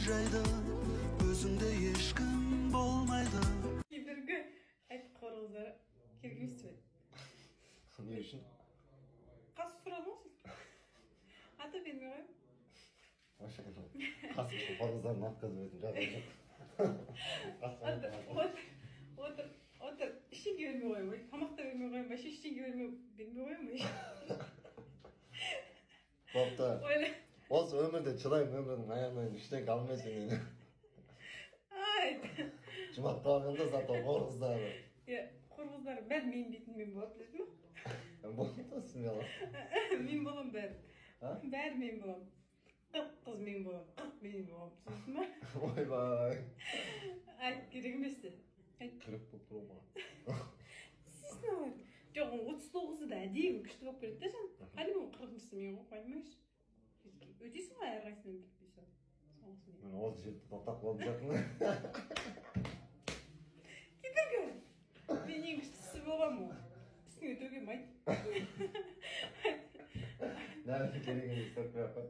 жайды өзіңде ешкім болмайды. Кейбіргі айтып қорғыздар керек емес пе? Не үшін? Қасы сұрадың ғой сіз? Ата бермей қойым. Қасы қорғыздарын атқазып өтін жағдай жоқ. Отыр, ештеңе бермей қойым ғой. Тамақ та бермей қойым, вообще ештеңе бермей қойым ғой. Бопты. Осы өмірде шыдаймын, өмірдің аяғынан ештеңе алмайсың енді. Айт. Жұмақ қалғанда зато қорғыздары. Қорғыздары бәрі менің бетіммен болады, білесің ме? Болды да смело. Мен болам бәрі. Бәрі мен болам. Қыз мен болам, мен болам, түсінесің ме? Ойбай. Айт, керек емес те. Керек болып тұру ма? Сіз не бар? Жоқ, 39-ы да әдейі күшті болып береді де жан. Қали мен 40-шысы мен қоймайшы. Өтесің ғой әрқайсымен бітпейсің. Мен осы жерді тоқтап қалып жатырмын. Кедергі. Мен ең күштісі болам ғой. Үстіңе өтірік емейді. Нәлі керек емес, сәтпей ақ қой.